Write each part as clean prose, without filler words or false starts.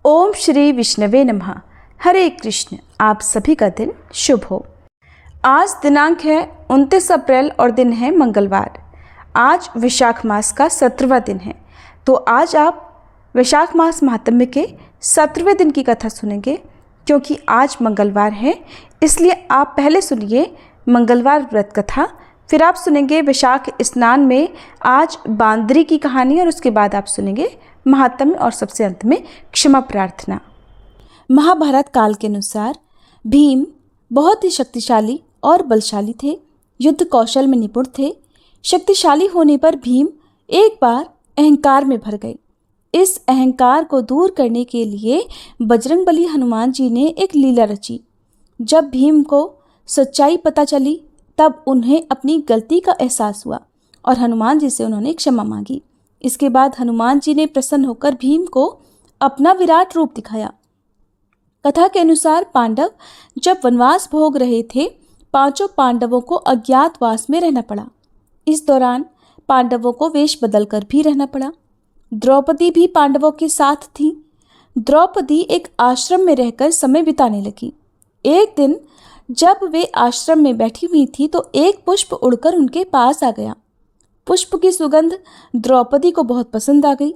ओम श्री विष्णवे नमः। हरे कृष्ण। आप सभी का दिन शुभ हो। आज दिनांक है 29 अप्रैल और दिन है मंगलवार। आज वैशाख मास का 17वां दिन है। तो आज आप वैशाख मास महात्म्य के 17वें दिन की कथा सुनेंगे। क्योंकि आज मंगलवार है इसलिए आप पहले सुनिए मंगलवार व्रत कथा, फिर आप सुनेंगे वैशाख स्नान में आज बांदरी की कहानी और उसके बाद आप सुनेंगे महात्म्य और सबसे अंत में क्षमा प्रार्थना। महाभारत काल के अनुसार भीम बहुत ही शक्तिशाली और बलशाली थे। युद्ध कौशल में निपुण थे। शक्तिशाली होने पर भीम एक बार अहंकार में भर गए। इस अहंकार को दूर करने के लिए बजरंगबली हनुमान जी ने एक लीला रची। जब भीम को सच्चाई पता चली तब उन्हें अपनी गलती का एहसास हुआ और हनुमान जी से उन्होंने क्षमा मांगी। इसके बाद हनुमान जी ने प्रसन्न होकर भीम को अपना विराट रूप दिखाया। कथा के अनुसार पांडव जब वनवास भोग रहे थे, पांचों पांडवों को अज्ञातवास में रहना पड़ा। इस दौरान पांडवों को वेश बदलकर भी रहना पड़ा। द्रौपदी भी पांडवों के साथ थी। द्रौपदी एक आश्रम में रहकर समय बिताने लगी। एक दिन जब वे आश्रम में बैठी हुई थी तो एक पुष्प उड़कर उनके पास आ गया। पुष्प की सुगंध द्रौपदी को बहुत पसंद आ गई।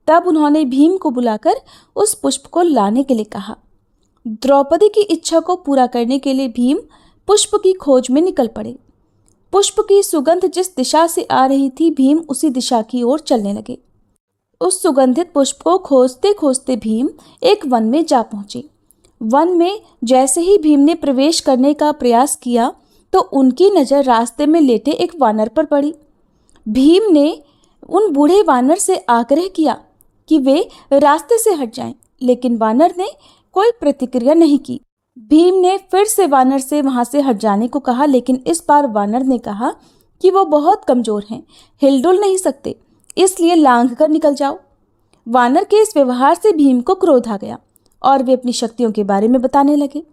तब उन्होंने भीम को बुलाकर उस पुष्प को लाने के लिए कहा। द्रौपदी की इच्छा को पूरा करने के लिए भीम पुष्प की खोज में निकल पड़े। पुष्प की सुगंध जिस दिशा से आ रही थी, भीम उसी दिशा की ओर चलने लगे। उस सुगंधित पुष्प को खोजते खोजते भीम एक वन में जा पहुंचे। वन में जैसे ही भीम ने प्रवेश करने का प्रयास किया तो उनकी नज़र रास्ते में लेटे एक वानर पर पड़ी। भीम ने उन बूढ़े वानर से आग्रह किया कि वे रास्ते से हट जाएं, लेकिन वानर ने कोई प्रतिक्रिया नहीं की। भीम ने फिर से वानर से वहां से हट जाने को कहा, लेकिन इस बार वानर ने कहा कि वो बहुत कमज़ोर हैं, हिलडुल नहीं सकते, इसलिए लांघ कर निकल जाओ। वानर के इस व्यवहार से भीम को क्रोध आ गया और वे अपनी शक्तियों के बारे में बताने लगे।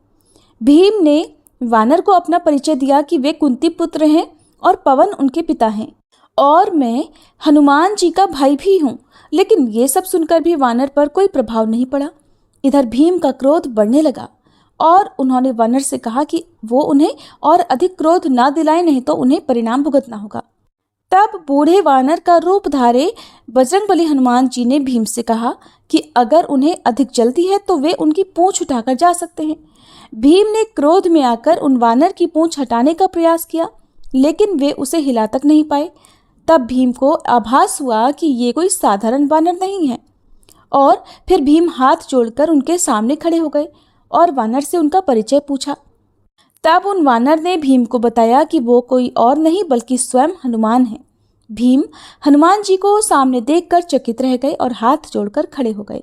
भीम ने वानर को अपना परिचय दिया कि वे कुंती पुत्र हैं और पवन उनके पिता हैं और मैं हनुमान जी का भाई भी हूँ। लेकिन ये सब सुनकर भी वानर पर कोई प्रभाव नहीं पड़ा। इधर भीम का क्रोध बढ़ने लगा और उन्होंने वानर से कहा कि वो उन्हें और अधिक क्रोध ना दिलाए, नहीं तो उन्हें परिणाम भुगतना होगा। तब बूढ़े वानर का रूप धारे बजरंगबली हनुमान जी ने भीम से कहा कि अगर उन्हें अधिक जल्दी है तो वे उनकी पूंछ उठाकर जा सकते हैं। भीम ने क्रोध में आकर उन वानर की पूंछ हटाने का प्रयास किया, लेकिन वे उसे हिला तक नहीं पाए। तब भीम को आभास हुआ कि ये कोई साधारण वानर नहीं है और फिर भीम हाथ जोड़कर उनके सामने खड़े हो गए और वानर से उनका परिचय पूछा। तब उन वानर ने भीम को बताया कि वो कोई और नहीं बल्कि स्वयं हनुमान है। भीम हनुमान जी को सामने देखकर चकित रह गए और हाथ जोड़कर खड़े हो गए।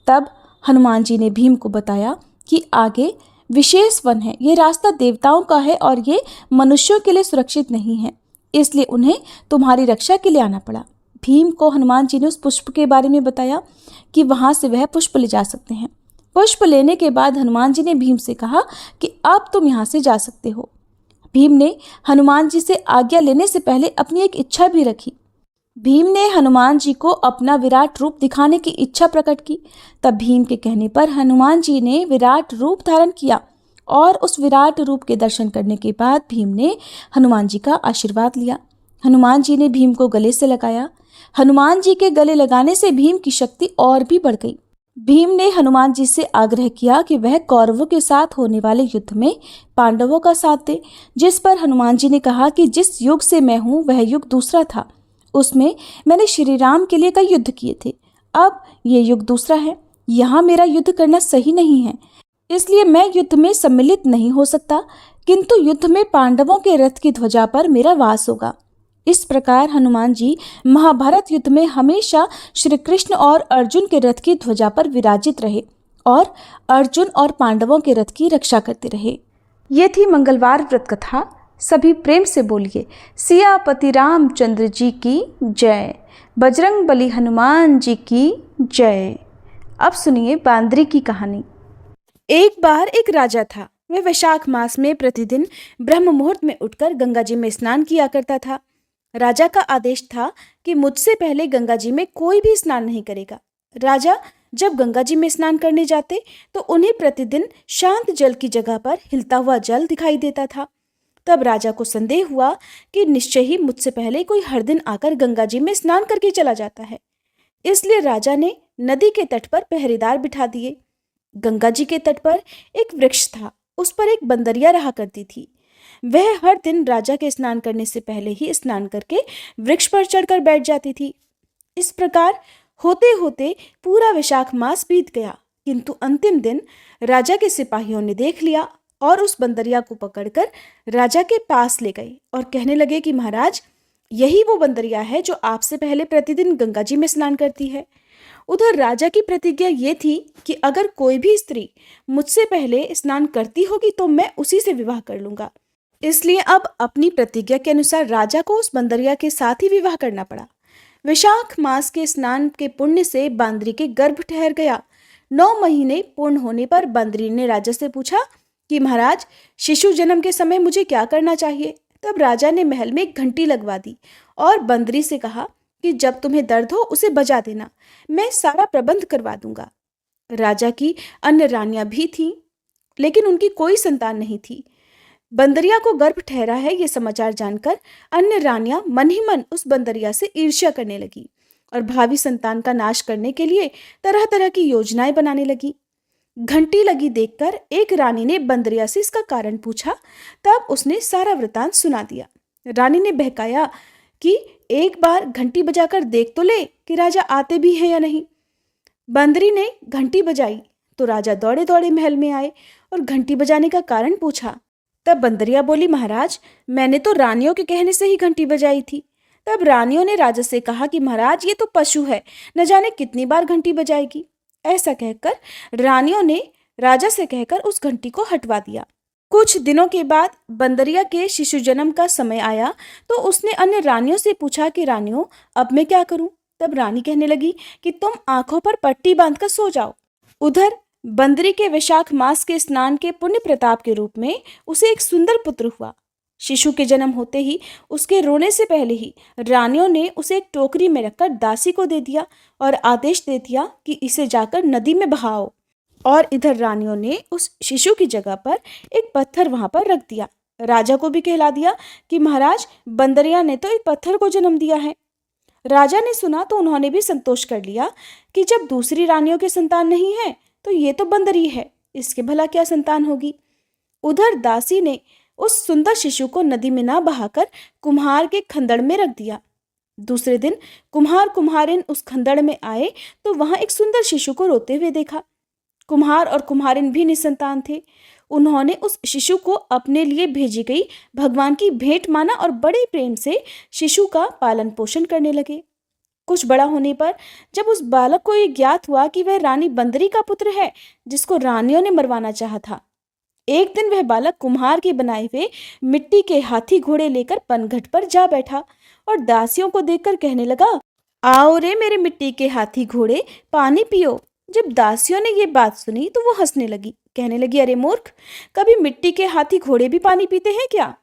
तब हनुमान जी ने भीम को बताया कि आगे विशेष वन है, ये रास्ता देवताओं का है और ये मनुष्यों के लिए सुरक्षित नहीं है, इसलिए उन्हें तुम्हारी रक्षा के लिए आना पड़ा। भीम को हनुमान जी ने उस पुष्प के बारे में बताया कि वहाँ से वह पुष्प ले जा सकते हैं। पुष्प लेने के बाद हनुमान जी ने भीम से कहा कि अब तुम यहाँ से जा सकते हो। भीम ने हनुमान जी से आज्ञा लेने से पहले अपनी एक इच्छा भी रखी। भीम ने हनुमान जी को अपना विराट रूप दिखाने की इच्छा प्रकट की। तब भीम के कहने पर हनुमान जी ने विराट रूप धारण किया और उस विराट रूप के दर्शन करने के बाद भीम ने हनुमान जी का आशीर्वाद लिया। हनुमान जी ने भीम को गले से लगाया। हनुमान जी के गले लगाने से भीम की शक्ति और भी बढ़ गई। भीम ने हनुमान जी से आग्रह किया कि वह कौरवों के साथ होने वाले युद्ध में पांडवों का साथ दे, जिस पर हनुमान जी ने कहा कि जिस युग से मैं हूँ वह युग दूसरा था, उसमें मैंने श्री राम के लिए कई युद्ध किए थे। अब ये युग दूसरा है, यहाँ मेरा युद्ध करना सही नहीं है, इसलिए मैं युद्ध में सम्मिलित नहीं हो सकता, किंतु युद्ध में पांडवों के रथ की ध्वजा पर मेरा वास होगा। इस प्रकार हनुमान जी महाभारत युद्ध में हमेशा श्री कृष्ण और अर्जुन के रथ की ध्वजा पर विराजित रहे और अर्जुन और पांडवों के रथ की रक्षा करते रहे। ये थी मंगलवार व्रत कथा। सभी प्रेम से बोलिए सियापति रामचंद्र जी की जय, बजरंगबली हनुमान जी की जय। अब सुनिए बांदरी की कहानी। एक बार एक राजा था। वह वैशाख मास में प्रतिदिन ब्रह्म मुहूर्त में उठकर गंगा जी में स्नान किया करता था। राजा का आदेश था कि मुझसे पहले गंगा जी में कोई भी स्नान नहीं करेगा। राजा जब गंगा जी में स्नान करने जाते तो उन्हें प्रतिदिन शांत जल की जगह पर हिलता हुआ जल दिखाई देता था। तब राजा को संदेह हुआ कि निश्चय ही मुझसे पहले कोई हर दिन आकर गंगा जी में स्नान करके चला जाता है। इसलिए राजा ने नदी के तट पर पहरेदार बिठा दिए। गंगा जी के तट पर एक वृक्ष था, उस पर एक बंदरिया रहा करती थी। वह हर दिन राजा के स्नान करने से पहले ही स्नान करके वृक्ष पर चढ़कर बैठ जाती थी। इस प्रकार होते होते पूरा वैशाख मास बीत गया, किंतु अंतिम दिन राजा के सिपाहियों ने देख लिया और उस बंदरिया को पकड़कर राजा के पास ले गए और कहने लगे कि महाराज, यही वो बंदरिया है जो आपसे पहले प्रतिदिन गंगा जी में स्नान करती है। उधर राजा की प्रतिज्ञा ये थी कि अगर कोई भी स्त्री मुझसे पहले स्नान करती होगी तो मैं उसी से विवाह कर लूंगा। इसलिए अब अपनी प्रतिज्ञा के अनुसार राजा को उस बंदरिया के साथ ही विवाह करना पड़ा। वैशाख मास के स्नान के पुण्य से बांदरी के गर्भ ठहर गया। 9 महीने पूर्ण होने पर बांदरी ने राजा से पूछा कि महाराज, शिशु जन्म के समय मुझे क्या करना चाहिए। तब राजा ने महल में एक घंटी लगवा दी और बंदरी से कहा कि जब तुम्हें दर्द हो उसे बजा देना, मैं सारा प्रबंध करवा दूंगा। राजा की अन्य रानियां भी थीं, लेकिन उनकी कोई संतान नहीं थी। बंदरिया को गर्भ ठहरा है ये समाचार जानकर अन्य रानियां मन ही मन उस बंदरिया से ईर्ष्या करने लगी और भावी संतान का नाश करने के लिए तरह तरह की योजनाएं बनाने लगी। घंटी लगी देखकर एक रानी ने बंदरिया से इसका कारण पूछा। तब उसने सारा वृतांत सुना दिया। रानी ने बहकाया कि एक बार घंटी बजाकर देख तो ले कि राजा आते भी हैं या नहीं। बंदरी ने घंटी बजाई तो राजा दौड़े दौड़े महल में आए और घंटी बजाने का कारण पूछा। तब बंदरिया बोली, महाराज, मैंने तो रानियों के कहने से ही घंटी बजाई थी। तब रानियों ने राजा से कहा कि महाराज, ये तो पशु है, न जाने कितनी बार घंटी बजाएगी। ऐसा कहकर रानियों ने राजा से कहकर उस घंटी को हटवा दिया। कुछ दिनों के बाद बंदरिया के शिशु जन्म का समय आया तो उसने अन्य रानियों से पूछा कि रानियों, अब मैं क्या करूं। तब रानी कहने लगी कि तुम आंखों पर पट्टी बांधकर सो जाओ। उधर बंदरी के वैशाख मास के स्नान के पुण्य प्रताप के रूप में उसे एक सुंदर पुत्र हुआ। शिशु के जन्म होते ही उसके रोने से पहले ही रानियों ने उसे एक टोकरी में रखकर दासी को दे दिया और आदेश दे दिया कि इसे जाकर नदी में बहाओ। और इधर रानियों ने उस शिशु की जगह पर एक पत्थर वहां पर रख दिया। राजा को भी कहला दिया कि महाराज, बंदरिया ने तो एक पत्थर को जन्म दिया है। राजा ने सुना तो उन्होंने भी संतोष कर लिया कि जब दूसरी रानियों के संतान नहीं है तो ये तो बंदरी है, इसके भला क्या संतान होगी। उधर दासी ने उस सुंदर शिशु को नदी में ना बहाकर कुम्हार के खंदड़ में रख दिया। दूसरे दिन कुम्हार कुम्हारिन उस खंदड़ में आए तो वहां एक सुंदर शिशु को रोते हुए देखा। कुम्हार और कुम्हारिन भी निसंतान थे। उन्होंने उस शिशु को अपने लिए भेजी गई भगवान की भेंट माना और बड़े प्रेम से शिशु का पालन पोषण करने लगे। कुछ बड़ा होने पर जब उस बालक को ये ज्ञात हुआ कि वह रानी बंदरी का पुत्र है जिसको रानियों ने मरवाना चाहा था, एक दिन वह बालक कुम्हार के बनाए हुए मिट्टी के हाथी घोड़े लेकर पनघट पर जा बैठा और दासियों को देखकर कहने लगा, आओ रे मेरे मिट्टी के हाथी घोड़े, पानी पियो। जब दासियों ने ये बात सुनी तो वो हंसने लगी, कहने लगी, अरे मूर्ख, कभी मिट्टी के हाथी घोड़े भी पानी पीते हैं क्या।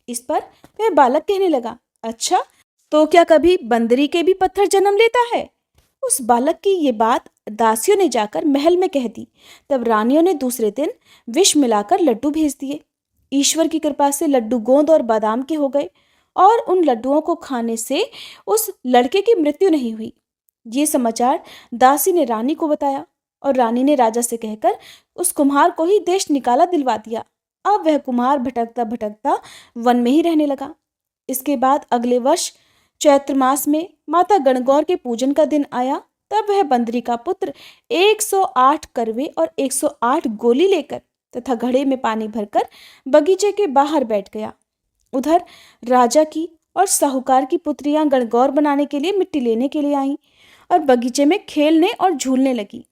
इस पर वह बालक कहने लगा, अच्छा, तो क्या कभी बंदरी के भी पत्थर जन्म लेता है। उस बालक की ये बात दासियों ने जाकर महल में कह दी। तब रानियों ने दूसरे दिन विष मिलाकर लड्डू भेज दिए। ईश्वर की कृपा से लड्डू गोंद और बादाम के हो गए और उन लड्डुओं को खाने से उस लड़के की मृत्यु नहीं हुई। ये समाचार दासी ने रानी को बताया और रानी ने राजा से कहकर उस कुम्हार को ही देश निकाला दिलवा दिया। अब वह कुम्हार भटकता भटकता वन में ही रहने लगा। इसके बाद अगले वर्ष चैत्र मास में माता गणगौर के पूजन का दिन आया। तब वह बंदरी का पुत्र 108 करवे और 108 गोली लेकर तथा घड़े में पानी भरकर बगीचे के बाहर बैठ गया। उधर राजा की और साहूकार की पुत्रियां गणगौर बनाने के लिए मिट्टी लेने के लिए आईं और बगीचे में खेलने और झूलने लगी।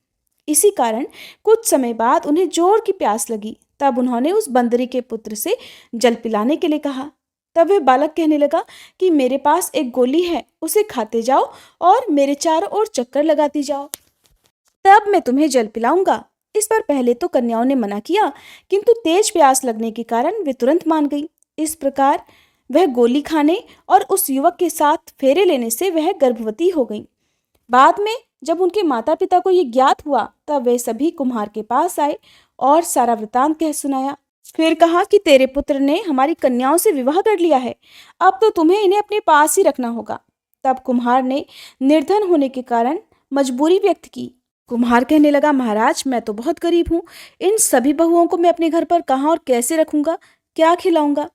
इसी कारण कुछ समय बाद उन्हें जोर की प्यास लगी। तब उन्होंने उस बंदरी के पुत्र से जल पिलाने के लिए कहा। तब वह बालक कहने लगा कि मेरे पास एक गोली है, उसे खाते जाओ और मेरे चारों ओर चक्कर लगाती जाओ, तब मैं तुम्हें जल पिलाऊंगा। इस पर पहले तो कन्याओं ने मना किया, किंतु तेज प्यास लगने के कारण वे तुरंत मान गई। इस प्रकार वह गोली खाने और उस युवक के साथ फेरे लेने से वह गर्भवती हो गई। बाद में जब उनके माता पिता को ये ज्ञात हुआ तब वे सभी कुम्हार के पास आए और सारा वृतांत कह सुनाया। फिर कहा कि तेरे पुत्र ने हमारी कन्याओं से विवाह कर लिया है, अब तो तुम्हें इन्हें अपने पास ही रखना होगा। तब कुम्हार ने निर्धन होने के कारण मजबूरी व्यक्त की। कुम्हार कहने लगा, महाराज मैं तो बहुत गरीब हूँ, इन सभी बहुओं को मैं अपने घर पर कहाँ और कैसे रखूंगा, क्या खिलाऊंगा।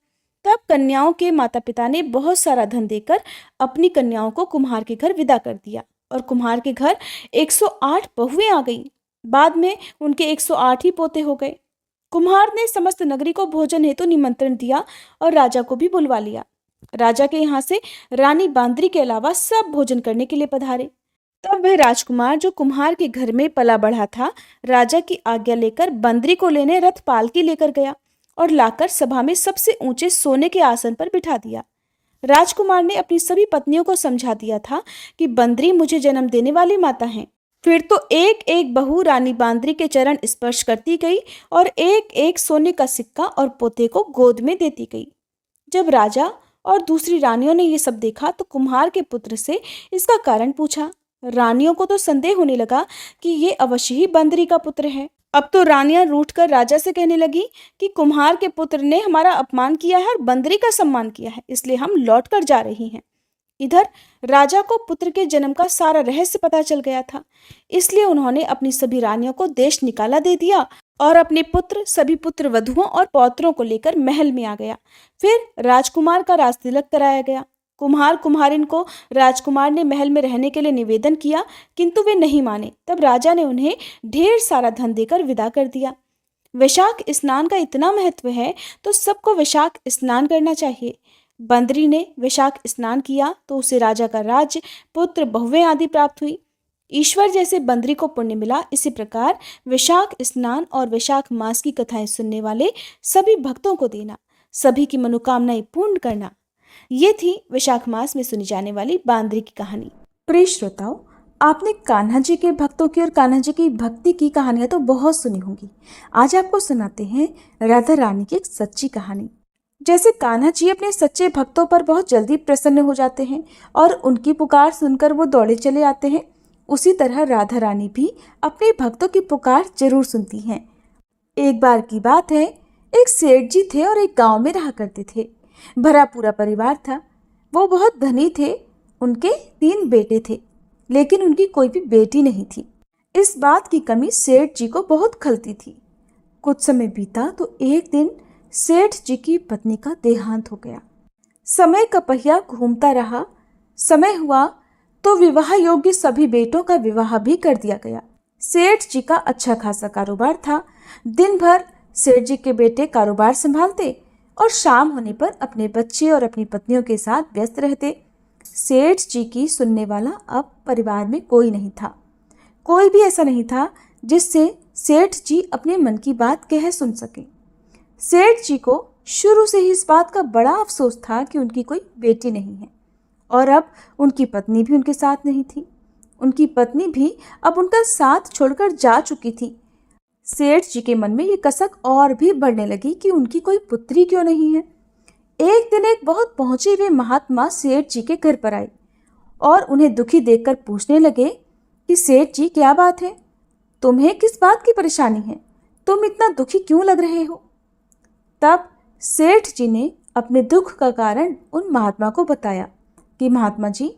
तब कन्याओं के माता पिता ने बहुत सारा धन देकर अपनी कन्याओं को कुम्हार के घर विदा कर दिया और कुम्हार के घर 108 बहुएं आ गईं। बाद में उनके 108 ही पोते हो गए। कुम्हार ने समस्त नगरी को भोजन हेतु निमंत्रण दिया और राजा को भी बुलवा लिया। राजा के यहाँ से रानी बांदरी के अलावा सब भोजन करने के लिए पधारे। तब वह राजकुमार जो कुम्हार के घर में पला बढ़ा था, राजा की आज्ञा लेकर बंदरी को लेने रथ पालकी लेकर गया और लाकर सभा में सबसे ऊंचे सोने के आसन पर बिठा दिया। राजकुमार ने अपनी सभी पत्नियों को समझा दिया था कि बंदरी मुझे जन्म देने वाली माता हैं। फिर तो एक एक बहू रानी बांदरी के चरण स्पर्श करती गई और एक एक सोने का सिक्का और पोते को गोद में देती गई। जब राजा और दूसरी रानियों ने ये सब देखा तो कुम्हार के पुत्र से इसका कारण पूछा। रानियों को तो संदेह होने लगा कि ये अवश्य ही बंदरी का पुत्र है। अब तो रानियां रूठकर राजा से कहने लगी कि कुम्हार के पुत्र ने हमारा अपमान किया है और बंदरी का सम्मान किया है, इसलिए हम लौट कर जा रही हैं। इधर राजा को पुत्र के जन्म का सारा रहस्य पता चल गया था, इसलिए उन्होंने अपनी सभी रानियों को देश निकाला दे दिया और अपने पुत्र, सभी पुत्र वधुओं और पौत्रों को लेकर महल में आ गया। फिर राजकुमार का राजतिलक कराया गया। कुम्हार कुम्हारिन को राजकुमार ने महल में रहने के लिए निवेदन किया, किंतु वे नहीं माने। तब राजा ने उन्हें ढेर सारा धन देकर विदा कर दिया। वैशाख स्नान का इतना महत्व है तो सबको वैशाख स्नान करना चाहिए। बंदरी ने वैशाख स्नान किया तो उसे राजा का राज्य, पुत्र, बहुएं आदि प्राप्त हुई। ईश्वर जैसे बंदरी को पुण्य मिला। इसी प्रकार वैशाख स्नान और वैशाख मास की कथाएं सुनने वाले सभी भक्तों को देना, सभी की मनोकामनाएं पूर्ण करना। ये थी वैशाख मास में सुनी जाने वाली बांदरी की कहानी। प्रिय श्रोताओ, आपने कान्हा जी के भक्तों की और कान्हा जी की भक्ति की कहानियां तो बहुत सुनी होंगी। आज आपको सुनाते हैं राधा रानी की एक सच्ची कहानी। जैसे कान्हा जी अपने सच्चे भक्तों पर बहुत जल्दी प्रसन्न हो जाते हैं और उनकी पुकार सुनकर वो दौड़े चले आते हैं, उसी तरह राधा रानी भी अपने भक्तों की पुकार जरूर सुनती हैं। एक बार की बात है, एक सेठ जी थे और एक गांव में रहा करते थे। भरा पूरा परिवार था। वो बहुत धनी थे। उनके 3 बेटे थे, लेकिन उनकी कोई भी बेटी नहीं थी। इस बात की कमी सेठ जी को बहुत खलती थी। कुछ समय बीता तो एक दिन सेठ जी की पत्नी का देहांत हो गया। समय का पहिया घूमता रहा। समय हुआ तो विवाह योग्य सभी बेटों का विवाह भी कर दिया गया। सेठ जी का अच्छा खासा कारोबार था। दिन भर सेठ जी के बेटे कारोबार संभालते और शाम होने पर अपने बच्चे और अपनी पत्नियों के साथ व्यस्त रहते। सेठ जी की सुनने वाला अब परिवार में कोई नहीं था। कोई भी ऐसा नहीं था जिससे सेठ जी अपने मन की बात कह सुन सके। सेठ जी को शुरू से ही इस बात का बड़ा अफसोस था कि उनकी कोई बेटी नहीं है और अब उनकी पत्नी भी उनके साथ नहीं थी। उनकी पत्नी भी अब उनका साथ छोड़कर जा चुकी थी। सेठ जी के मन में ये कसक और भी बढ़ने लगी कि उनकी कोई पुत्री क्यों नहीं है। एक दिन एक बहुत पहुंचे हुए महात्मा सेठ जी के घर पर आए और उन्हें दुखी देखकर पूछने लगे कि सेठ जी, क्या बात है? तुम्हें किस बात की परेशानी है? तुम इतना दुखी क्यों लग रहे हो? तब सेठ जी ने अपने दुख का कारण उन महात्मा को बताया कि महात्मा जी,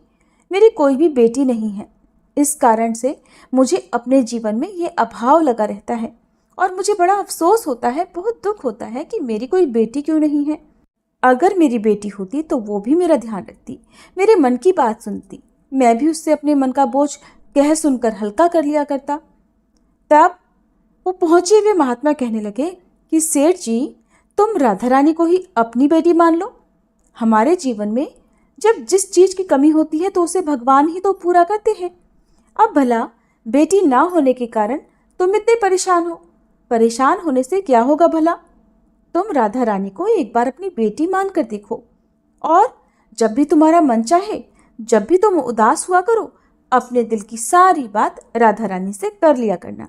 मेरी कोई भी बेटी नहीं है। इस कारण से मुझे अपने जीवन में ये अभाव लगा रहता है और मुझे बड़ा अफसोस होता है, बहुत दुख होता है कि मेरी कोई बेटी क्यों नहीं है। अगर मेरी बेटी होती तो वो भी मेरा ध्यान रखती, मेरे मन की बात सुनती, मैं भी उससे अपने मन का बोझ कह सुनकर हल्का कर लिया करता। तब वो पहुंचे हुए महात्मा कहने लगे कि सेठ जी, तुम राधा रानी को ही अपनी बेटी मान लो। हमारे जीवन में जब जिस चीज़ की कमी होती है तो उसे भगवान ही तो पूरा करते हैं। अब भला बेटी ना होने के कारण तुम इतने परेशान हो। परेशान होने से क्या होगा भला? तुम राधा रानी को एक बार अपनी बेटी मान कर देखो और जब भी तुम्हारा मन चाहे, जब भी तुम उदास हुआ करो, अपने दिल की सारी बात राधा रानी से कर लिया करना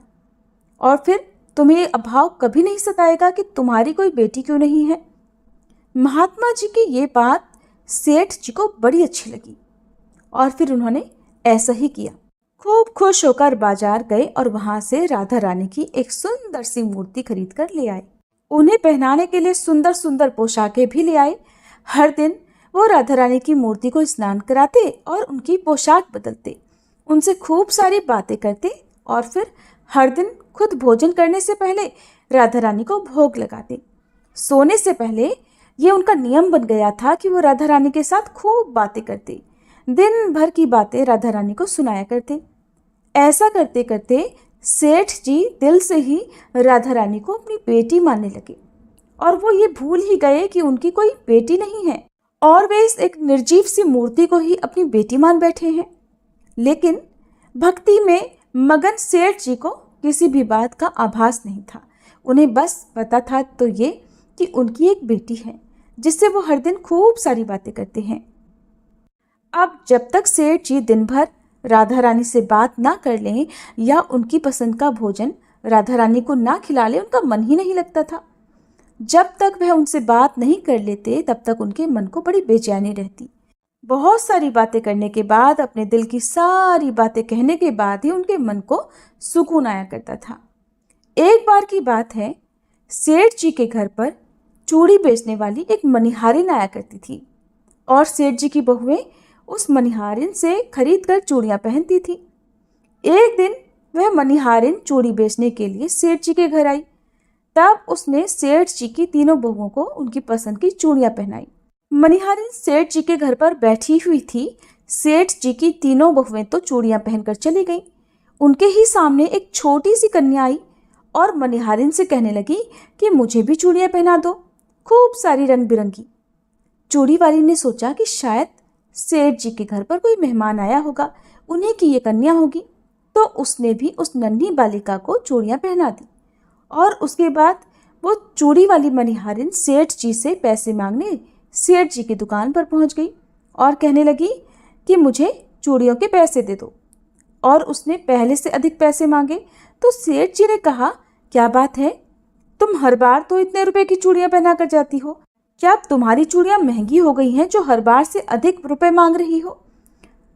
और फिर तुम्हें ये अभाव कभी नहीं सताएगा कि तुम्हारी कोई बेटी क्यों नहीं है। महात्मा जी की ये बात सेठ जी को बड़ी अच्छी लगी और फिर उन्होंने ऐसा ही किया। खूब खुश होकर बाजार गए और वहां से राधा रानी की एक सुंदर सी मूर्ति खरीद कर ले आए। उन्हें पहनाने के लिए सुंदर सुंदर पोशाकें भी ले आए। हर दिन वो राधा रानी की मूर्ति को स्नान कराते और उनकी पोशाक बदलते, उनसे खूब सारी बातें करते और फिर हर दिन खुद भोजन करने से पहले राधा रानी को भोग लगाते। सोने से पहले ये उनका नियम बन गया था कि वो राधा रानी के साथ खूब बातें करते, दिन भर की बातें राधा रानी को सुनाया करते। ऐसा करते करते सेठ जी दिल से ही राधा रानी को अपनी बेटी मानने लगे और वो ये भूल ही गए कि उनकी कोई बेटी नहीं है और वे इस एक निर्जीव सी मूर्ति को ही अपनी बेटी मान बैठे हैं। लेकिन भक्ति में मगन सेठ जी को किसी भी बात का आभास नहीं था। उन्हें बस पता था तो ये कि उनकी एक बेटी है जिससे वो हर दिन खूब सारी बातें करते हैं। अब जब तक सेठ जी दिन भर राधा रानी से बात ना कर लें या उनकी पसंद का भोजन राधा रानी को ना खिला लें, उनका मन ही नहीं लगता था। जब तक वह उनसे बात नहीं कर लेते तब तक उनके मन को बड़ी बेचैनी रहती। बहुत सारी बातें करने के बाद, अपने दिल की सारी बातें कहने के बाद ही उनके मन को सुकून आया करता था। एक बार की बात है, सेठ जी के घर पर चूड़ी बेचने वाली एक मनिहारिन आया करती थी और सेठ जी की बहुएं उस मनिहारिन से खरीद कर चूड़ियाँ पहनती थी। एक दिन वह मनिहारिन चूड़ी बेचने के लिए सेठ जी के घर आई। तब उसने सेठ जी की तीनों बहुओं को उनकी पसंद की चूड़ियाँ पहनाई। मनिहारिन सेठ जी के घर पर बैठी हुई थी। सेठ जी की तीनों बहुएं तो चूड़ियाँ पहनकर चली गईं। उनके ही सामने एक छोटी सी कन्या आई और मनिहारिन से कहने लगी कि मुझे भी चूड़ियाँ पहना दो, खूब सारी रंग बिरंगी। चूड़ी वाली ने सोचा कि शायद सेठ जी के घर पर कोई मेहमान आया होगा, उन्हीं की ये कन्या होगी, तो उसने भी उस नन्ही बालिका को चूड़ियाँ पहना दी। और उसके बाद वो चूड़ी वाली मनिहारिन सेठ जी से पैसे मांगने सेठ जी की दुकान पर पहुंच गई और कहने लगी कि मुझे चूड़ियों के पैसे दे दो। और उसने पहले से अधिक पैसे मांगे तो सेठ जी ने कहा, क्या बात है, तुम हर बार तो इतने रुपए की चूड़ियाँ पहना कर जाती हो, क्या तुम्हारी चूड़ियाँ महंगी हो गई हैं जो हर बार से अधिक रुपए मांग रही हो?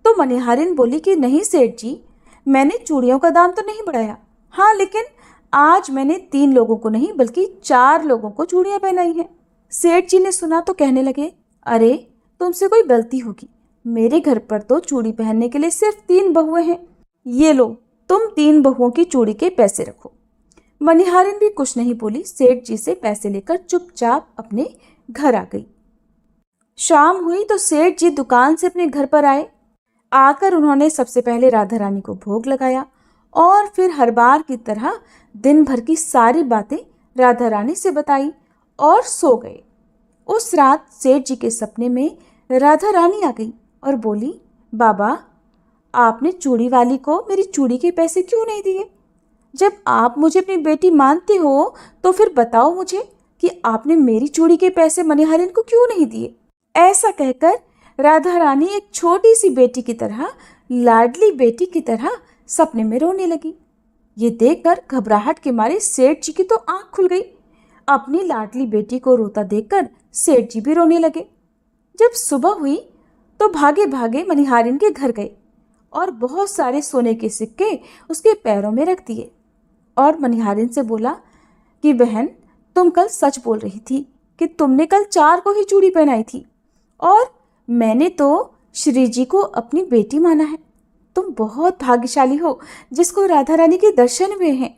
तो मनिहारिन बोली कि नहीं सेठ जी, मैंने चूड़ियों का दाम तो नहीं बढ़ाया। हाँ, लेकिन आज मैंने 3 लोगों को नहीं बल्कि 4 लोगों को चूड़ियाँ पहनाई हैं। सेठ जी ने सुना तो कहने लगे, अरे तुमसे कोई गलती होगी, मेरे घर पर तो चूड़ी पहनने के लिए सिर्फ 3 बहुएं हैं, ये लो तुम 3 बहुओं की चूड़ी के पैसे रखो। मनिहारिन भी कुछ नहीं बोली, सेठ जी से पैसे लेकर चुपचाप अपने घर आ गई। शाम हुई तो सेठ जी दुकान से अपने घर पर आए। आकर उन्होंने सबसे पहले राधा रानी को भोग लगाया और फिर हर बार की तरह दिन भर की सारी बातें राधा रानी से बताई और सो गए। उस रात सेठ जी के सपने में राधा रानी आ गई और बोली, बाबा आपने चूड़ी वाली को मेरी चूड़ी के पैसे क्यों नहीं दिए? जब आप मुझे अपनी बेटी मानते हो तो फिर बताओ मुझे कि आपने मेरी चूड़ी के पैसे मनिहारिन को क्यों नहीं दिए? ऐसा कहकर राधा रानी एक छोटी सी बेटी की तरह, लाडली बेटी की तरह सपने में रोने लगी। ये देखकर घबराहट के मारे सेठ जी की तो आंख खुल गई। अपनी लाडली बेटी को रोता देखकर सेठ जी भी रोने लगे। जब सुबह हुई तो भागे भागे मनिहारिन के घर गए और बहुत सारे सोने के सिक्के उसके पैरों में रख दिए और मनिहारिन से बोला कि बहन, तुम कल सच बोल रही थी कि तुमने कल 4 को ही चूड़ी पहनाई थी और मैंने तो श्री जी को अपनी बेटी माना है। तुम बहुत भाग्यशाली हो जिसको राधा रानी के दर्शन हुए हैं।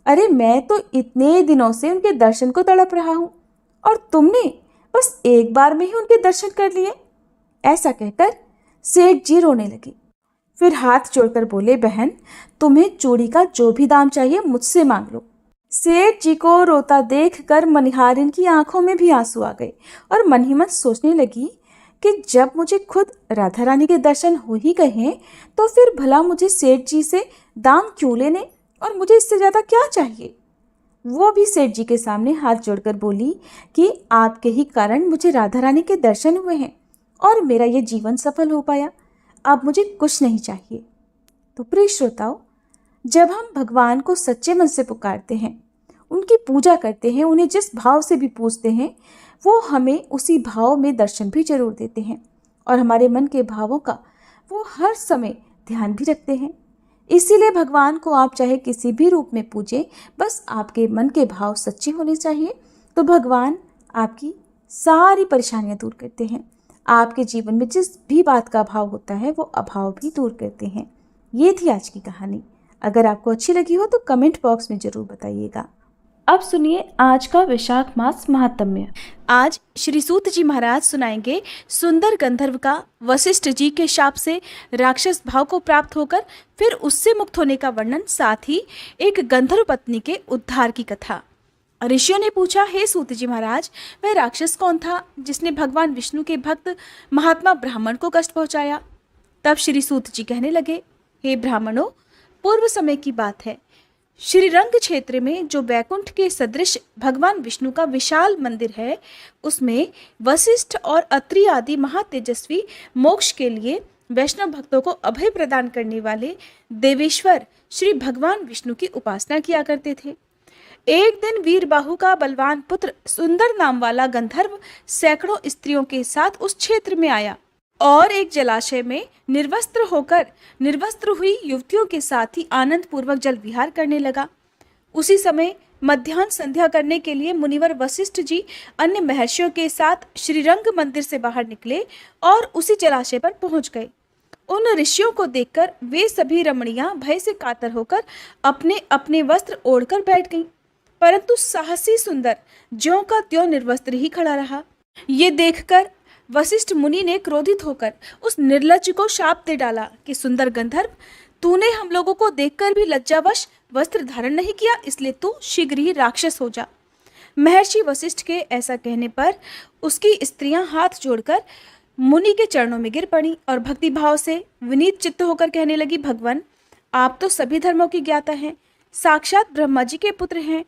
अरे मैं तो इतने दिनों से उनके दर्शन को तड़प रहा हूँ और तुमने बस एक बार में ही उनके दर्शन कर लिए। ऐसा कहकर सेठ जी रोने लगे। फिर हाथ जोड़कर बोले, बहन तुम्हें चूड़ी का जो भी दाम चाहिए मुझसे मांग लो। सेठ जी को रोता देखकर मनिहारिन की आंखों में भी आंसू आ गए और मन ही मन सोचने लगी कि जब मुझे खुद राधा रानी के दर्शन हो ही गए हैं तो फिर भला मुझे सेठ जी से दाम क्यों लेने और मुझे इससे ज़्यादा क्या चाहिए। वो भी सेठ जी के सामने हाथ जोड़कर बोली कि आपके ही कारण मुझे राधा रानी के दर्शन हुए हैं और मेरा ये जीवन सफल हो पाया, अब मुझे कुछ नहीं चाहिए। तो प्रिय श्रोताओ, जब हम भगवान को सच्चे मन से पुकारते हैं, उनकी पूजा करते हैं, उन्हें जिस भाव से भी पूजते हैं, वो हमें उसी भाव में दर्शन भी जरूर देते हैं और हमारे मन के भावों का वो हर समय ध्यान भी रखते हैं। इसीलिए भगवान को आप चाहे किसी भी रूप में पूजें, बस आपके मन के भाव सच्चे होने चाहिए, तो भगवान आपकी सारी परेशानियां दूर करते हैं। आपके जीवन में जिस भी बात का अभाव होता है वो अभाव भी दूर करते हैं। ये थी आज की कहानी। अगर आपको अच्छी लगी हो तो कमेंट बॉक्स में जरूर बताइएगा। अब सुनिए आज का वैशाख मास महात्म्य। आज श्री सूत जी महाराज सुनाएंगे सुंदर गंधर्व का वशिष्ठ जी के शाप से राक्षस भाव को प्राप्त होकर फिर उससे मुक्त होने का वर्णन, साथ ही एक गंधर्व पत्नी के उद्धार की कथा। ऋषियों ने पूछा, हे सूत जी महाराज, वह राक्षस कौन था जिसने भगवान विष्णु के भक्त महात्मा ब्राह्मण को कष्ट पहुंचाया? तब श्री सूत जी कहने लगे, हे ब्राह्मणों, पूर्व समय की बात है। श्रीरंग क्षेत्र में जो बैकुंठ के सदृश भगवान विष्णु का विशाल मंदिर है, उसमें वशिष्ठ और अत्रि आदि महातेजस्वी मोक्ष के लिए वैष्णव भक्तों को अभय प्रदान करने वाले देवेश्वर श्री भगवान विष्णु की उपासना किया करते थे। एक दिन वीरबाहु का बलवान पुत्र सुंदर नाम वाला गंधर्व सैकड़ों स्त्रियों के साथ उस क्षेत्र में आया और एक जलाशय में निर्वस्त्र हुई युवतियों के साथ ही आनंद पूर्वक जल विहार करने लगा। उसी समय मध्याह्न संध्या करने के लिए मुनिवर वशिष्ठ जी अन्य महर्षियों के साथ श्रीरंग मंदिर से बाहर निकले और उसी जलाशय पर पहुंच गए। उन ऋषियों को देखकर वे सभी रमणियां भय से कातर होकर अपने अपने वस्त्र ओढ़कर बैठ गईं, परंतु साहसी सुंदर ज्यों का त्यों निर्वस्त्र ही खड़ा रहा। ये देखकर वशिष्ठ मुनि ने क्रोधित होकर उस निर्लज्ज को शाप दे डाला कि सुंदर गंधर्व, तूने हम लोगों को देखकर भी लज्जावश वस्त्र धारण नहीं किया, इसलिए तू शीघ्र ही राक्षस हो जा। महर्षि वशिष्ठ के ऐसा कहने पर उसकी स्त्रियां हाथ जोड़कर मुनि के चरणों में गिर पड़ी और भक्ति भाव से विनीत चित्त होकर कहने लगी, भगवान, आप तो सभी धर्मों की ज्ञाता हैं, साक्षात ब्रह्मा जी के पुत्र हैं।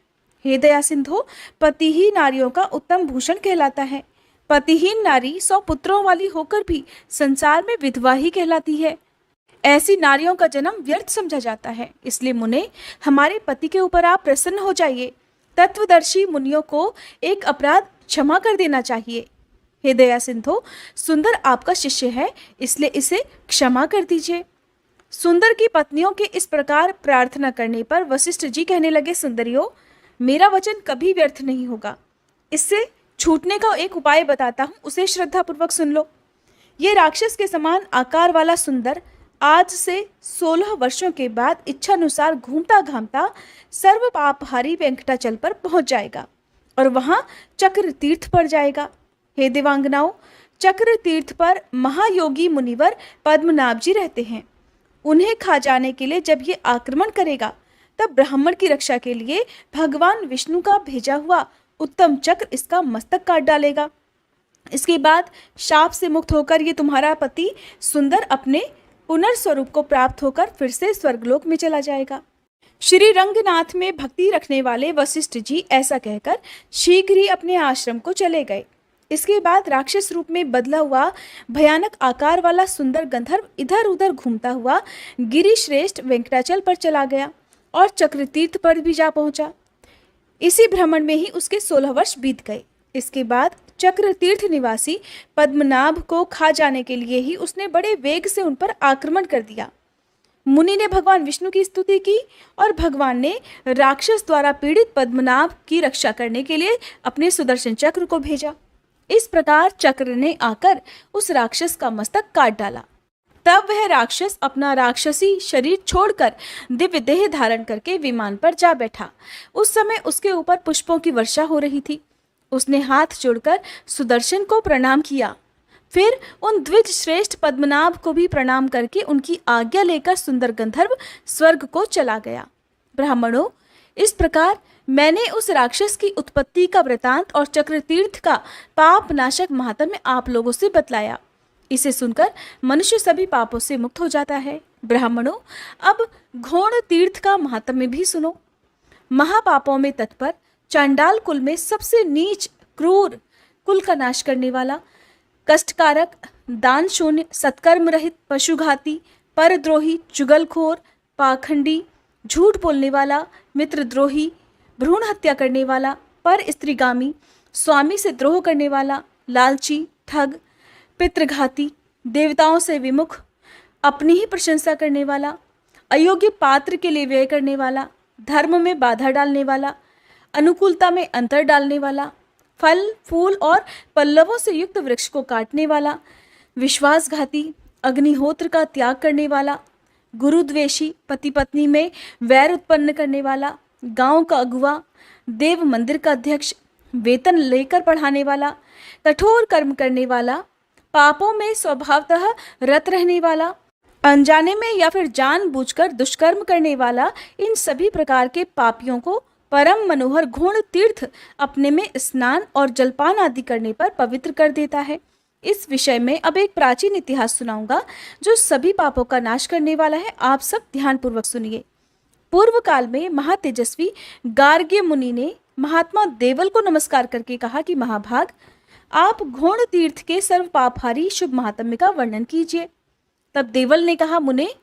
हे दया सिंधु, पति ही नारियों का उत्तम भूषण कहलाता है। पतिहीन नारी 100 पुत्रों वाली होकर भी संसार में विधवा ही कहलाती है। ऐसी नारियों का जन्म व्यर्थ समझा जाता है, इसलिए मुने, हमारे पति के ऊपर आप प्रसन्न हो जाइए। तत्वदर्शी मुनियों को एक अपराध क्षमा कर देना चाहिए। हे दया सिंधु, सुंदर आपका शिष्य है, इसलिए इसे क्षमा कर दीजिए। सुंदर की पत्नियों के इस प्रकार प्रार्थना करने पर वशिष्ठ जी कहने लगे, सुंदरियों, मेरा वचन कभी व्यर्थ नहीं होगा। इससे छूटने का एक उपाय बताता हूँ, उसे श्रद्धा पूर्वक सुन लो। ये राक्षस के समान आकार वाला सुंदर आज से 16 वर्षों के बाद इच्छानुसार घूमता घामता सर्व पापहारी वेंकटाचल पर पहुंच जाएगा और वहां चक्र तीर्थ पर जाएगा। हे देवांगनाओं, चक्र तीर्थ पर महायोगी मुनिवर पद्मनाभ जी रहते हैं। उन्हें खा जाने के लिए जब ये आक्रमण करेगा, तब ब्राह्मण की रक्षा के लिए भगवान विष्णु का भेजा हुआ उत्तम चक्र इसका मस्तक काट डालेगा। इसके बाद शाप से मुक्त होकर ये तुम्हारा पति सुंदर अपने पुनर्स्वरूप को प्राप्त होकर फिर से स्वर्गलोक में चला जाएगा। श्री रंगनाथ में भक्ति रखने वाले वशिष्ठ जी ऐसा कहकर शीघ्र ही अपने आश्रम को चले गए। इसके बाद राक्षस रूप में बदला हुआ भयानक आकार वाला सुंदर गंधर्व इधर उधर घूमता हुआ गिरिश्रेष्ठ वेंकटाचल पर चला गया और चक्रतीर्थ पर भी जा पहुंचा। इसी भ्रमण में ही उसके 16 वर्ष बीत गए। इसके बाद चक्र तीर्थ निवासी पद्मनाभ को खा जाने के लिए ही उसने बड़े वेग से उन पर आक्रमण कर दिया। मुनि ने भगवान विष्णु की स्तुति की और भगवान ने राक्षस द्वारा पीड़ित पद्मनाभ की रक्षा करने के लिए अपने सुदर्शन चक्र को भेजा। इस प्रकार चक्र ने आकर उस राक्षस का मस्तक काट डाला। तब वह राक्षस अपना राक्षसी शरीर छोड़कर दिव्य देह धारण करके विमान पर जा बैठा। उस समय उसके ऊपर पुष्पों की वर्षा हो रही थी। उसने हाथ जोड़कर सुदर्शन को प्रणाम किया, फिर उन द्विज श्रेष्ठ पद्मनाभ को भी प्रणाम करके उनकी आज्ञा लेकर सुंदर गंधर्व स्वर्ग को चला गया। ब्राह्मणों, इस प्रकार मैंने उस राक्षस की उत्पत्ति का वृतांत और चक्रतीर्थ का पाप नाशक महात्म्य आप लोगों से बतलाया। इसे सुनकर मनुष्य सभी पापों से मुक्त हो जाता है। ब्राह्मणों, अब घोण तीर्थ का महात्म्य भी सुनो। महापापों में तत्पर, चांडाल कुल में सबसे नीच क्रूर, कुल का नाश करने वाला, कष्टकारक, दान शून्य, सत्कर्म रहित, पशुघाती, परद्रोही, चुगलखोर, पाखंडी, झूठ बोलने वाला, मित्रद्रोही, भ्रूण हत्या करने वाला, पर स्त्रीगामी, स्वामी से द्रोह करने वाला, लालची, ठग, पितृघाती, देवताओं से विमुख, अपनी ही प्रशंसा करने वाला, अयोग्य पात्र के लिए व्यय करने वाला, धर्म में बाधा डालने वाला, अनुकूलता में अंतर डालने वाला, फल फूल और पल्लवों से युक्त वृक्ष को काटने वाला, विश्वासघाती, अग्निहोत्र का त्याग करने वाला, गुरुद्वेषी, पति पत्नी में वैर उत्पन्न करने वाला, गांव का अगुवा, देव मंदिर का अध्यक्ष, वेतन लेकर पढ़ाने वाला, कठोर कर्म करने वाला, पापों में स्वभावतः रत रहने वाला, अनजाने में या फिर जानबूझकर दुष्कर्म करने वाला, इन सभी प्रकार के पापियों को परम मनोहर घोण तीर्थ अपने में स्नान और जलपान आदि करने पर पवित्र कर देता है। इस विषय में अब एक प्राचीन इतिहास सुनाऊंगा जो सभी पापों का नाश करने वाला है। आप सब ध्यानपूर्वक सुनिए। पूर्व काल में महातेजस्वी गार्ग्य मुनि ने महात्मा देवल को नमस्कार करके कहा कि महाभाग, आप घोण तीर्थ के सर्व पापहारी शुभ महात्म्य का वर्णन कीजिए। तब देवल ने कहा, मुने,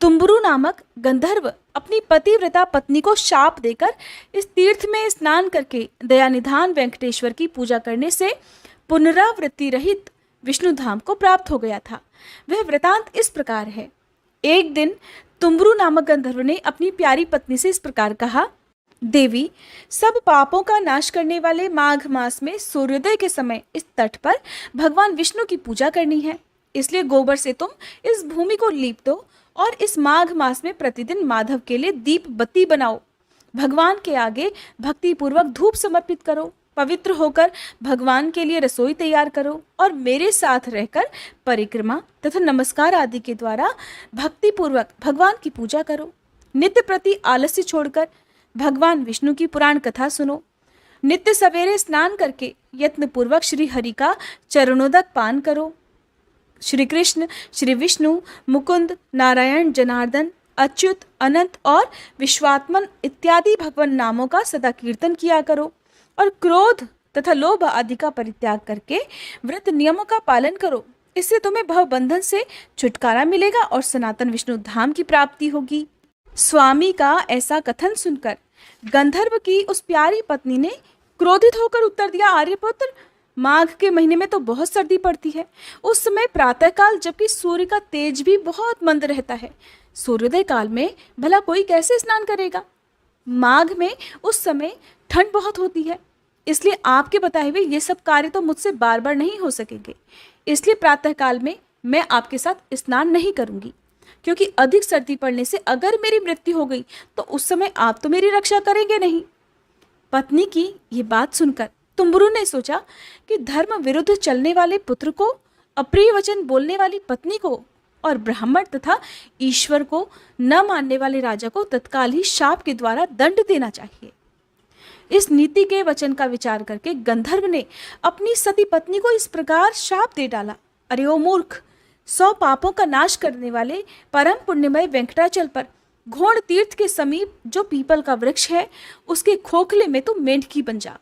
तुम्बरु नामक गंधर्व अपनी पतिव्रता पत्नी को शाप देकर इस तीर्थ में स्नान करके दयानिधान वेंकटेश्वर की पूजा करने से पुनरावृत्ति रहित विष्णु धाम को प्राप्त हो गया था। वह वृतांत इस प्रकार है। एक दिन तुम्बरु नामक गंधर्व ने अपनी प्यारी पत्नी से इस प्रकार कहा, देवी, सब पापों का नाश करने वाले माघ मास में सूर्योदय के समय इस तट पर भगवान विष्णु की पूजा करनी है। इसलिए गोबर से तुम इस भूमि को लीप दो और इस माघ मास में प्रतिदिन माधव के लिए दीप बत्ती बनाओ। भगवान के आगे भक्ति पूर्वक धूप समर्पित करो। पवित्र होकर भगवान के लिए रसोई तैयार करो और मेरे साथ रहकर परिक्रमा तथा नमस्कार आदि के द्वारा भक्ति पूर्वक भगवान की पूजा करो। नित्य प्रति आलस्य छोड़कर भगवान विष्णु की पुराण कथा सुनो। नित्य सवेरे स्नान करके यत्न पूर्वक श्री हरि का चरणोदक पान करो। श्री कृष्ण, श्री विष्णु, मुकुंद, नारायण, जनार्दन, अच्युत, अनंत और विश्वात्मन इत्यादि भगवान नामों का सदा कीर्तन किया करो और क्रोध तथा लोभ आदि का परित्याग करके व्रत नियमों का पालन करो। इससे तुम्हें भव बंधन से छुटकारा मिलेगा और सनातन विष्णु धाम की प्राप्ति होगी। स्वामी का ऐसा कथन सुनकर गंधर्व की उस प्यारी पत्नी ने क्रोधित होकर उत्तर दिया, आर्यपुत्र, माघ के महीने में तो बहुत सर्दी पड़ती है। उस समय प्रातःकाल जबकि सूर्य का तेज भी बहुत मंद रहता है। सूर्योदय काल में भला कोई कैसे स्नान करेगा? माघ में उस समय ठंड बहुत होती है। इसलिए आपके बताए हुए ये सब कार्य तो मुझसे बार बार नहीं हो सकेंगे। इसलिए प्रातःकाल में मैं आपके साथ स्नान नहीं करूंगी, क्योंकि अधिक सर्दी पड़ने से अगर मेरी मृत्यु हो गई तो उस समय आप तो मेरी रक्षा करेंगे नहीं। पत्नी की ये बात सुनकर तुम्बरु ने सोचा कि धर्म विरुद्ध चलने वाले पुत्र को, अप्रिय वचन बोलने वाली पत्नी को और ब्राह्मण तथा ईश्वर को न मानने वाले राजा को तत्काल ही शाप के द्वारा दंड देना चाहिए। इस नीति के वचन का विचार करके गंधर्व ने अपनी सती पत्नी को इस प्रकार शाप दे डाला, अरे ओ मूर्ख, 100 पापों का नाश करने वाले परम पुण्यमय वेंकटाचल पर घोण तीर्थ के समीप जो पीपल का वृक्ष है उसके खोखले में तो मेंढकी बन जा।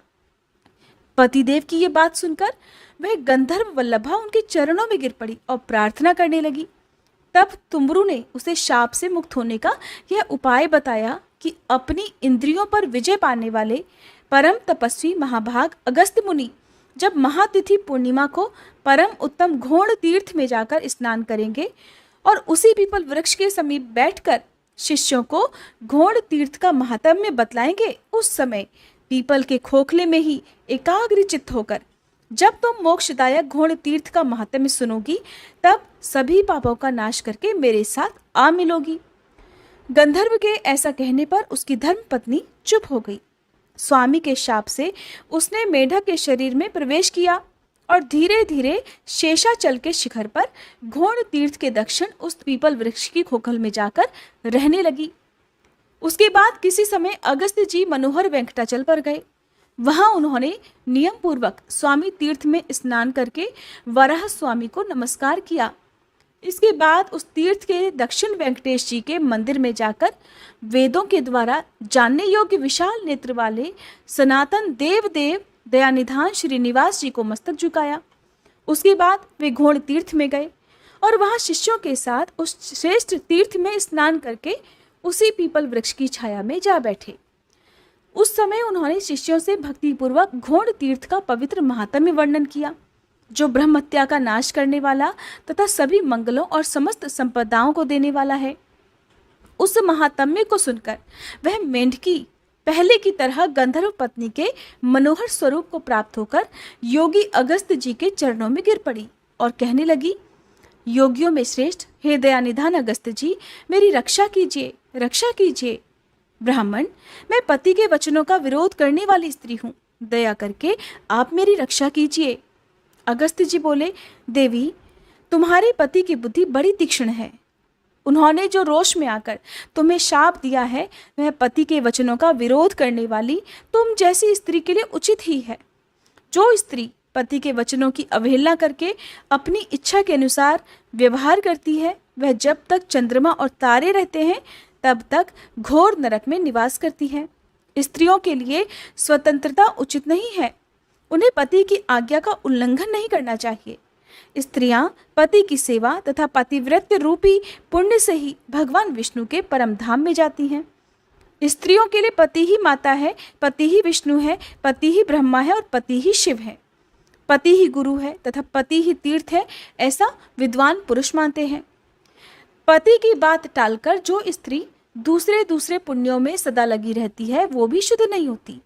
पतिदेव की ये बात सुनकर वह गंधर्व वल्लभा उनके चरणों में गिर पड़ी और प्रार्थना करने लगी। तब तुम्बरु ने उसे शाप से मुक्त होने का यह उपाय बताया कि अपनी इंद्रियों पर विजय पाने वाले परम तपस्वी महाभाग अगस्त्य मुनि जब महातिथि पूर्णिमा को परम उत्तम घोण तीर्थ में जाकर स्नान करेंगे और उसी पीपल वृक्ष के समीप बैठकर शिष्यों को घोण तीर्थ का महात्म्य बतलाएंगे, उस समय पीपल के खोखले में ही एकाग्र चित्त होकर जब तुम मोक्षदायक घोण तीर्थ का महात्म्य सुनोगी तब सभी पापों का नाश करके मेरे साथ आ मिलोगी। गंधर्व के ऐसा कहने पर उसकी धर्म पत्नी चुप हो गई। स्वामी के शाप से उसने मेढक के शरीर में प्रवेश किया और धीरे धीरे शेषाचल के शिखर पर घोण तीर्थ के दक्षिण उस पीपल वृक्ष की खोखल में जाकर रहने लगी। उसके बाद किसी समय अगस्त्य जी मनोहर वेंकटाचल पर गए। वहां उन्होंने नियम पूर्वक स्वामी तीर्थ में स्नान करके वराह स्वामी को नमस्कार किया। इसके बाद उस तीर्थ के दक्षिण वेंकटेश जी के मंदिर में जाकर वेदों के द्वारा जानने योग्य विशाल नेत्र वाले सनातन देव दयानिधान श्रीनिवास जी को मस्तक झुकाया। उसके बाद वे घोण तीर्थ में गए और वहां शिष्यों के साथ उस श्रेष्ठ तीर्थ में स्नान करके उसी पीपल वृक्ष की छाया में जा बैठे। उस समय उन्होंने शिष्यों से भक्तिपूर्वक घोण तीर्थ का पवित्र महात्म्य वर्णन किया, जो ब्रह्महत्या का नाश करने वाला तथा सभी मंगलों और समस्त संपदाओं को देने वाला है। उस महात्म्य को सुनकर वह मेंढकी पहले की तरह गंधर्व पत्नी के मनोहर स्वरूप को प्राप्त होकर योगी अगस्त्य जी के चरणों में गिर पड़ी और कहने लगी, योगियों में श्रेष्ठ हे दयानिधान अगस्त्य जी, मेरी रक्षा कीजिए, रक्षा कीजिए। ब्राह्मण, मैं पति के वचनों का विरोध करने वाली स्त्री हूँ, दया करके आप मेरी रक्षा कीजिए। अगस्त्य जी बोले, देवी, तुम्हारे पति की बुद्धि बड़ी तीक्ष्ण है। उन्होंने जो रोष में आकर तुम्हें शाप दिया है वह पति के वचनों का विरोध करने वाली तुम जैसी स्त्री के लिए उचित ही है। जो स्त्री पति के वचनों की अवहेलना करके अपनी इच्छा के अनुसार व्यवहार करती है वह जब तक चंद्रमा और तारे रहते हैं तब तक घोर नरक में निवास करती है। स्त्रियों के लिए स्वतंत्रता उचित नहीं है, उन्हें पति की आज्ञा का उल्लंघन नहीं करना चाहिए। स्त्रियां पति की सेवा तथा पतिव्रत्य रूपी पुण्य से ही भगवान विष्णु के परम धाम में जाती हैं। स्त्रियों के लिए पति ही माता है, पति ही विष्णु है, पति ही ब्रह्मा है और पति ही शिव है। पति ही गुरु है तथा पति ही तीर्थ है, ऐसा विद्वान पुरुष मानते हैं। पति की बात टालकर जो स्त्री दूसरे पुण्यों में सदा लगी रहती है वो भी शुद्ध नहीं होती।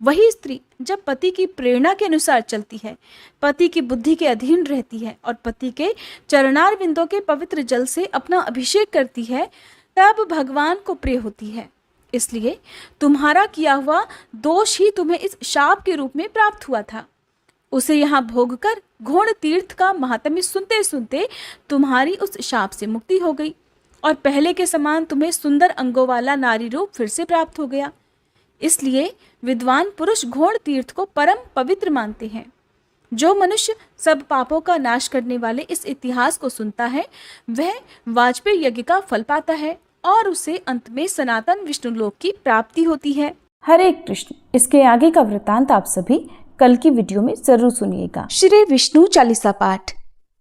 वही स्त्री जब पति की प्रेरणा के अनुसार चलती है, पति की बुद्धि के अधीन रहती है और पति के चरणार बिंदों के पवित्र जल से अपना अभिषेक करती है, तब भगवान को प्रिय होती है। इसलिए तुम्हारा किया हुआ दोष ही तुम्हें इस शाप के रूप में प्राप्त हुआ था। उसे यहाँ भोग कर घोण तीर्थ का महात्म्य सुनते सुनते तुम्हारी उस शाप से मुक्ति हो गई और पहले के समान तुम्हें सुंदर अंगों वाला नारी रूप फिर से प्राप्त हो गया। इसलिए विद्वान पुरुष घोण तीर्थ को परम पवित्र मानते हैं। जो मनुष्य सब पापों का नाश करने वाले इस इतिहास को सुनता है वह वाजपेयी यज्ञ का फल पाता है और उसे अंत में सनातन विष्णु लोक की प्राप्ति होती है। हरे कृष्ण। इसके आगे का वृतांत आप सभी कल की वीडियो में जरूर सुनिएगा। श्री विष्णु चालीसा पाठ।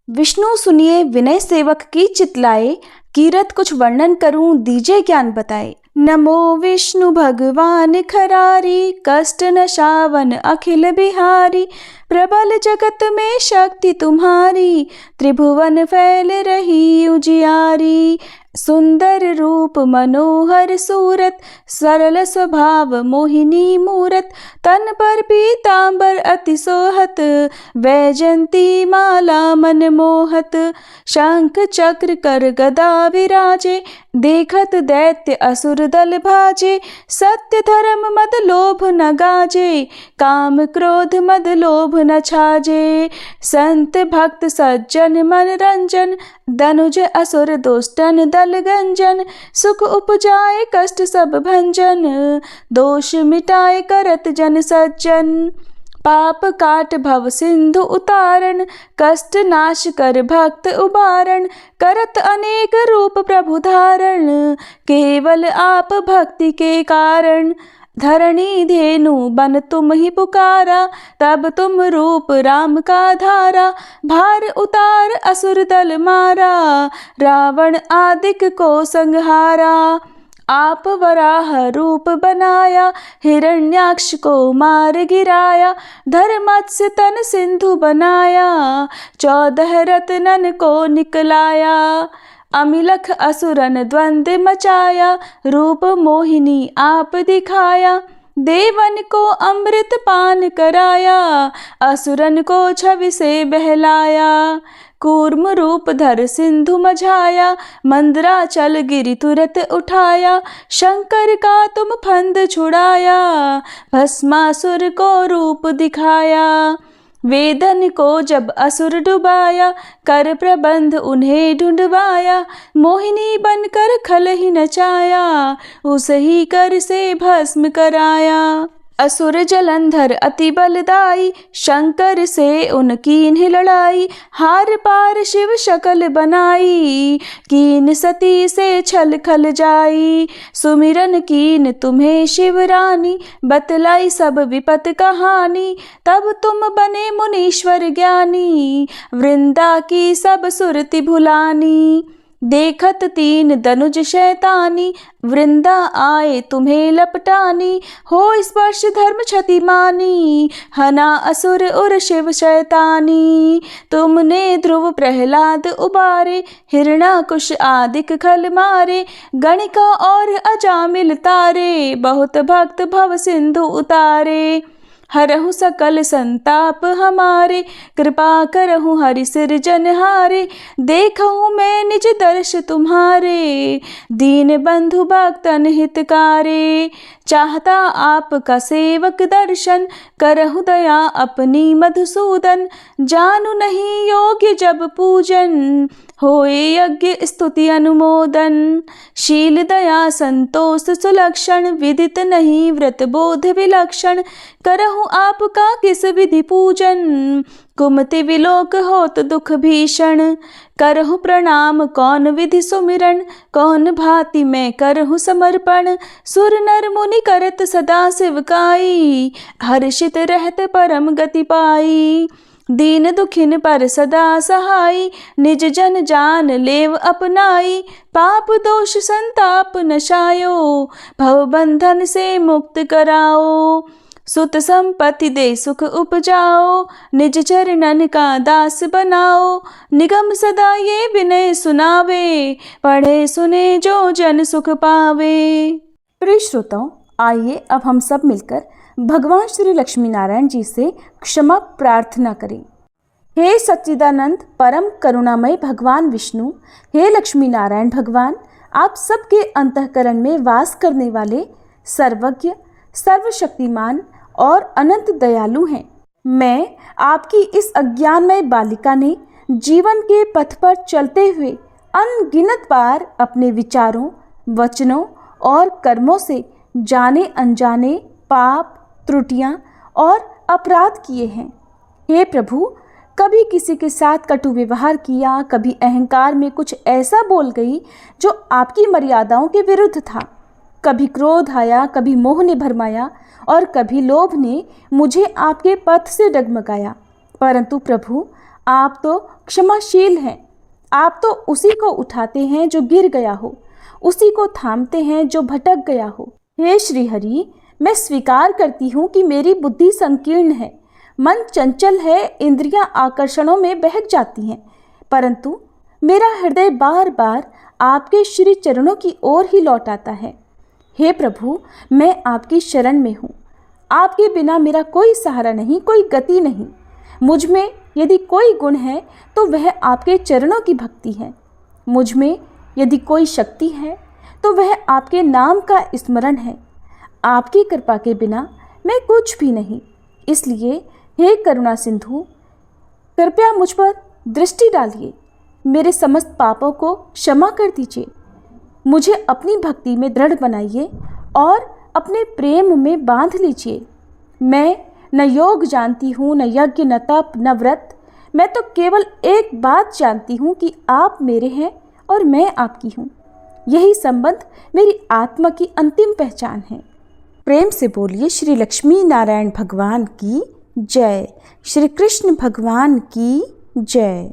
विष्णु सुनिए विनय सेवक की चितलाए, कीरत कुछ वर्णन करूं दीजे ज्ञान बताए। नमो विष्णु भगवान खरारी, कष्ट नशावन अखिल बिहारी। प्रबल जगत में शक्ति तुम्हारी, त्रिभुवन फैल रही उजियारी। सुंदर रूप मनोहर सूरत, सरल स्वभाव मोहिनी मूरत। तन पर पीतांबर अति सोहत, वैजंती माला मन मोहत। शंख चक्र कर गदा विराजे, देखत दैत्य असुर दल भाजे। सत्य धर्म मद लोभ न गाजे, काम क्रोध मद लोभ न छाजे। संत भक्त सज्जन मन रंजन, धनुज असुर दुष्टन दल गंजन। सुख उपजाए कष्ट सब भंजन, दोष मिटाए करत जन सज्जन। पाप काट भव सिंधु उतारण, कष्ट नाश कर भक्त उबारण। करत अनेक रूप प्रभु धारण, केवल आप भक्ति के कारण। धरणी धेनु बन तुम ही पुकारा, तब तुम रूप राम का धारा। भार उतार असुर दल मारा, रावण आदिक को संहारा। आप वराह रूप बनाया, हिरण्याक्ष को मार गिराया। धर्मत्स्य तन सिंधु बनाया, 14 रत्नन को निकलाया। अमिलख असुरन द्वंद्व मचाया, रूप मोहिनी आप दिखाया। देवन को अमृत पान कराया, असुरन को छवि से बहलाया। कूर्म रूप धर सिंधु मझाया, मंदराचल गिरि तुरत उठाया। शंकर का तुम फंद छुड़ाया, भस्मासुर को रूप दिखाया। वेदन को जब असुर डुबाया, कर प्रबंध उन्हें ढूंढवाया। मोहिनी बनकर खल ही नचाया, उस ही कर से भस्म कराया। असुर जलंधर अति बलदाई, शंकर से उनकी लड़ाई। हार पार शिव शकल बनाई, कीन सती से छल खल जाई। सुमिरन कीन तुम्हें शिव रानी, बतलाई सब विपत कहानी। तब तुम बने मुनीश्वर ज्ञानी, वृंदा की सब सुरति भुलानी। देखत तीन दनुज शैतानी, वृंदा आए तुम्हें लपटानी। हो स्पर्श धर्म क्षति मानी, हना असुर उर शिव शैतानी। तुमने ध्रुव प्रहलाद उबारे, हिरणाकुश आदिक खल मारे। गणिका और अजामिल तारे, बहुत भक्त भव सिंधु उतारे। हरहु सकल संताप हमारे, कृपा करहु हरि सिरजनहारे। देखहु मैं निज दर्श तुम्हारे, दीन बंधु भक्तन हितकारे। चाहता आपका सेवक दर्शन, करहु दया अपनी मधुसूदन। जानू नहीं योग्य जब पूजन, होए यज्ञ स्तुति अनुमोदन। शील दया संतोष सुलक्षण, विदित नहीं व्रत बोध विलक्षण। करहु आपका किस विधि पूजन, कुमति विलोक होत दुख भीषण। करहु प्रणाम कौन विधि सुमिरन, कौन भांति मैं करहु समर्पण। सुर नर मुनि करत सदा सेवकाई, हर्षित रहत परम गति पाई। दीन दुखिन पर सदा सहाई, निज जन जान लेव अपनाई। पाप दोष संताप नशायो, भव बंधन से मुक्त कराओ। सुत संपत्ति दे सुख उपजाओ, निज चरणन का दास बनाओ। निगम सदा ये विनय सुनावे, पढ़े सुने जो जन सुख पावे। प्रिय श्रोताओं, आइए अब हम सब मिलकर भगवान श्री लक्ष्मी नारायण जी से क्षमा प्रार्थना करें। हे सच्चिदानंद परम करुणामय भगवान विष्णु, हे लक्ष्मी नारायण भगवान, आप सबके अंतःकरण में वास करने वाले सर्वज्ञ, सर्वशक्तिमान और अनंत दयालु हैं। मैं आपकी इस अज्ञानमय बालिका ने जीवन के पथ पर चलते हुए अनगिनत बार अपने विचारों, वचनों और कर्मों से जाने अनजाने पाप, त्रुटियां और अपराध किए हैं। हे प्रभु, कभी किसी के साथ कटु व्यवहार किया, कभी अहंकार में कुछ ऐसा बोल गई जो आपकी मर्यादाओं के विरुद्ध था। कभी क्रोध आया, कभी मोह ने भरमाया और कभी लोभ ने मुझे आपके पथ से डगमगाया। परंतु प्रभु, आप तो क्षमाशील हैं। आप तो उसी को उठाते हैं जो गिर गया हो, उसी को थामते हैं जो भटक गया हो। हे श्री हरि, मैं स्वीकार करती हूँ कि मेरी बुद्धि संकीर्ण है, मन चंचल है, इंद्रियां आकर्षणों में बहक जाती हैं, परंतु मेरा हृदय बार बार आपके श्री चरणों की ओर ही लौट आता है। हे प्रभु, मैं आपकी शरण में हूँ। आपके बिना मेरा कोई सहारा नहीं, कोई गति नहीं। मुझ में यदि कोई गुण है तो वह आपके चरणों की भक्ति है। मुझ में यदि कोई शक्ति है तो वह आपके नाम का स्मरण है। आपकी कृपा के बिना मैं कुछ भी नहीं। इसलिए हे करुणा सिंधु, कृपया मुझ पर दृष्टि डालिए, मेरे समस्त पापों को क्षमा कर दीजिए। मुझे अपनी भक्ति में दृढ़ बनाइए और अपने प्रेम में बांध लीजिए। मैं न योग जानती हूँ, न यज्ञ, न तप, न व्रत। मैं तो केवल एक बात जानती हूँ कि आप मेरे हैं और मैं आपकी हूँ। यही संबंध मेरी आत्मा की अंतिम पहचान है। प्रेम से बोलिए श्री लक्ष्मी नारायण भगवान की जय, श्री कृष्ण भगवान की जय।